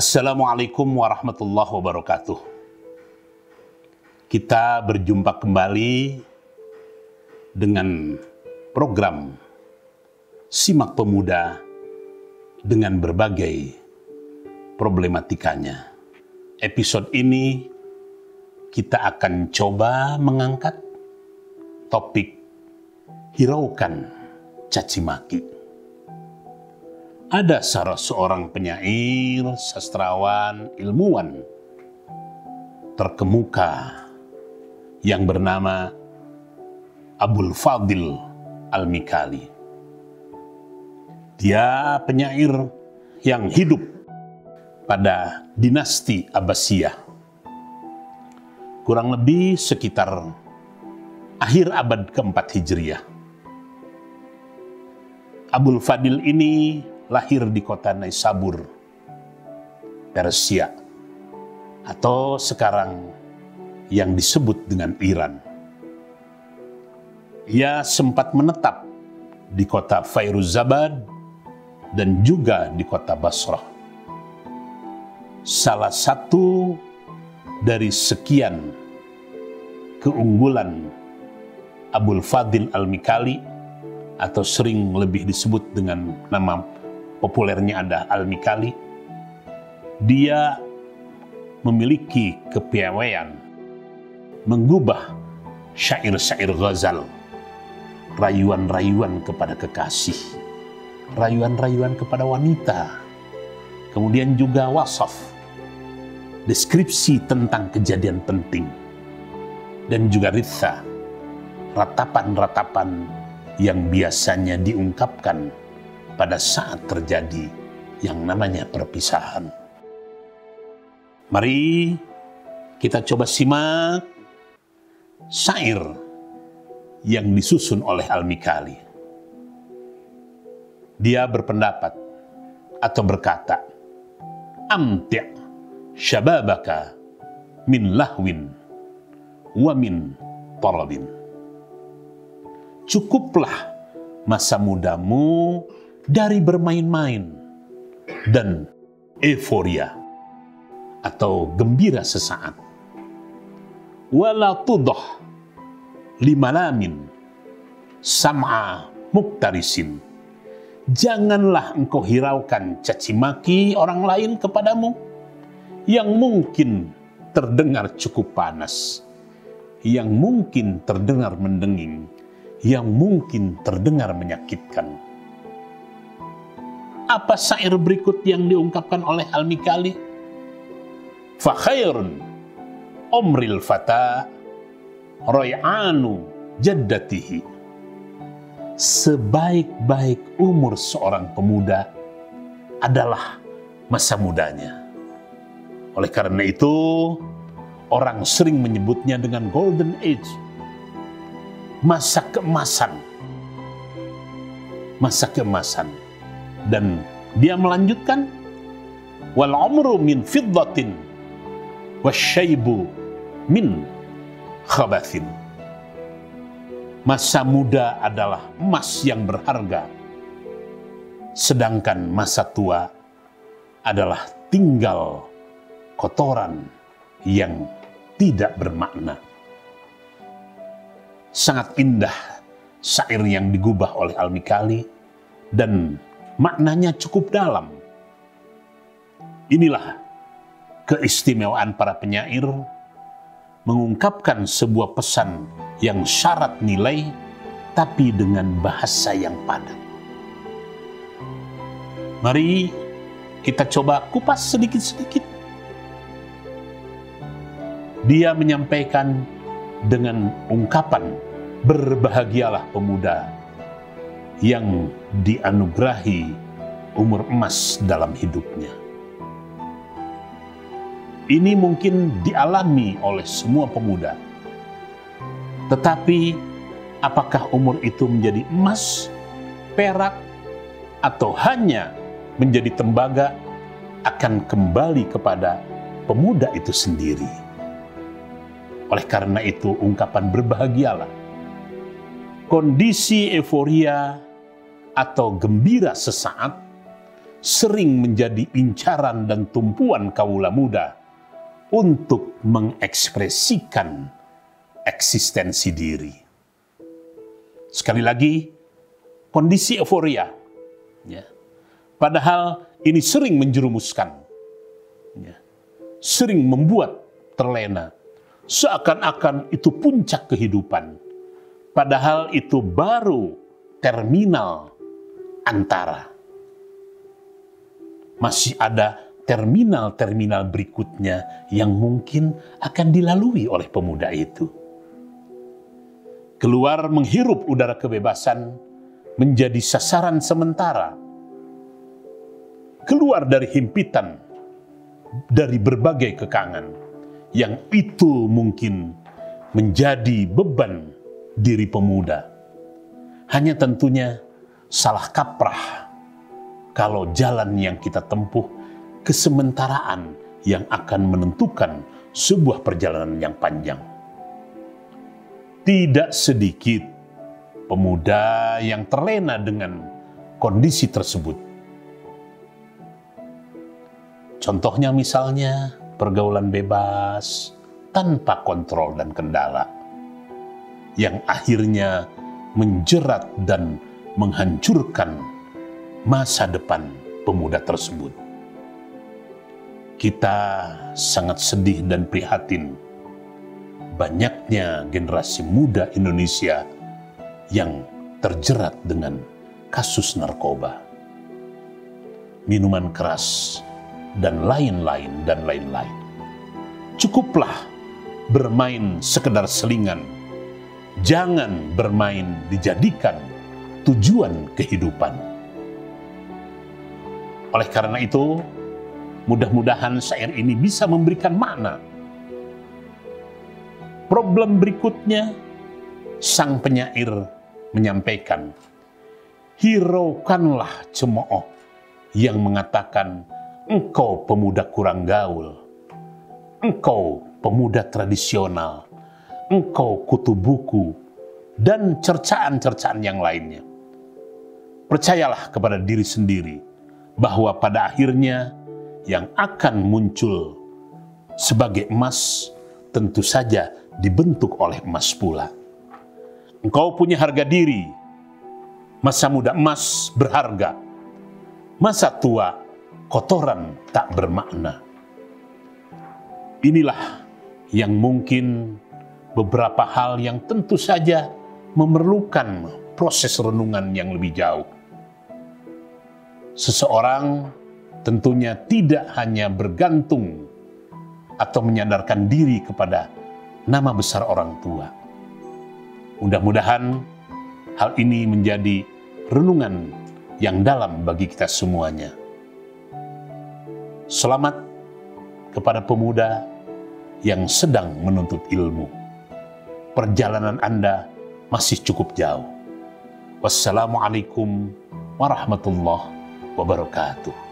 Assalamualaikum warahmatullahi wabarakatuh. Kita berjumpa kembali dengan program Simak Pemuda dengan berbagai problematikanya. Episode ini kita akan coba mengangkat topik hiraukan caci maki. Ada salah seorang penyair, sastrawan, ilmuwan terkemuka yang bernama Abul Fadil Al-Mikali. Dia penyair yang hidup pada dinasti Abbasiyah, kurang lebih sekitar akhir abad keempat Hijriah. Abul Fadil ini lahir di kota Naisabur, Persia, atau sekarang yang disebut dengan Iran. Ia sempat menetap di kota Fairuzabad dan juga di kota Basrah. Salah satu dari sekian keunggulan Abul Fadil Al-Mikali, atau sering lebih disebut dengan nama populernya ada Al-Mikali, dia memiliki kepiawaian menggubah syair-syair ghazal, rayuan-rayuan kepada kekasih, rayuan-rayuan kepada wanita, kemudian juga wasaf, deskripsi tentang kejadian penting, dan juga ritha, ratapan-ratapan yang biasanya diungkapkan pada saat terjadi yang namanya perpisahan. Mari kita coba simak syair yang disusun oleh Al-Mikali. Dia berpendapat atau berkata, "Amti' syababaka min lahwin wa min tarabin." Cukuplah masa mudamu dari bermain-main dan euforia atau gembira sesaat. Wala tudah limalamin sam'a muktarisin. Janganlah engkau hiraukan caci maki orang lain kepadamu yang mungkin terdengar cukup panas, yang mungkin terdengar mendenging, yang mungkin terdengar menyakitkan. Apa syair berikut yang diungkapkan oleh Al-Mikali? Fa khairun umril fata roy'anu jaddatihi. Sebaik-baik umur seorang pemuda adalah masa mudanya. Oleh karena itu, orang sering menyebutnya dengan golden age, masa keemasan. Masa keemasan. Dan dia melanjutkan, wal umru min fiddatin wasyaibu min khabathin. Masa muda adalah emas yang berharga, sedangkan masa tua adalah tinggal kotoran yang tidak bermakna. Sangat indah syair yang digubah oleh Al-Mikali dan maknanya cukup dalam. Inilah keistimewaan para penyair mengungkapkan sebuah pesan yang syarat nilai tapi dengan bahasa yang padat. Mari kita coba kupas sedikit-sedikit. Dia menyampaikan dengan ungkapan, berbahagialah pemuda yang dianugerahi umur emas dalam hidupnya. Ini mungkin dialami oleh semua pemuda. Tetapi apakah umur itu menjadi emas, perak, atau hanya menjadi tembaga, akan kembali kepada pemuda itu sendiri. Oleh karena itu, ungkapan berbahagialah, kondisi euforia atau gembira sesaat sering menjadi incaran dan tumpuan kaula muda untuk mengekspresikan eksistensi diri. Sekali lagi, kondisi euforia, ya. Padahal ini sering menjerumuskan, ya. Sering membuat terlena, seakan-akan itu puncak kehidupan. Padahal itu baru terminal antara. Masih ada terminal-terminal berikutnya yang mungkin akan dilalui oleh pemuda itu. Keluar menghirup udara kebebasan menjadi sasaran sementara. Keluar dari himpitan, dari berbagai kekangan, yang itu mungkin menjadi beban diri pemuda. Hanya tentunya salah kaprah kalau jalan yang kita tempuh kesementaraan yang akan menentukan sebuah perjalanan yang panjang. Tidak sedikit pemuda yang terlena dengan kondisi tersebut. Contohnya misalnya pergaulan bebas tanpa kontrol dan kendala, yang akhirnya menjerat dan menghancurkan masa depan pemuda tersebut. Kita sangat sedih dan prihatin banyaknya generasi muda Indonesia yang terjerat dengan kasus narkoba, minuman keras, dan lain-lain dan lain-lain. Cukuplah bermain sekedar selingan, jangan bermain dijadikan tujuan kehidupan. Oleh karena itu, mudah-mudahan syair ini bisa memberikan makna. Problem berikutnya, sang penyair menyampaikan, hiraukanlah cemooh yang mengatakan, engkau pemuda kurang gaul, engkau pemuda tradisional, engkau kutu buku, dan cercaan-cercaan yang lainnya. Percayalah kepada diri sendiri bahwa pada akhirnya yang akan muncul sebagai emas tentu saja dibentuk oleh emas pula. Engkau punya harga diri. Masa muda emas berharga. Masa tua kotoran tak bermakna. Inilah yang mungkin beberapa hal yang tentu saja memerlukan proses renungan yang lebih jauh. Seseorang tentunya tidak hanya bergantung atau menyandarkan diri kepada nama besar orang tua. Mudah-mudahan hal ini menjadi renungan yang dalam bagi kita semuanya. Selamat kepada pemuda yang sedang menuntut ilmu. Perjalanan Anda masih cukup jauh. Wassalamualaikum warahmatullahi wabarakatuh.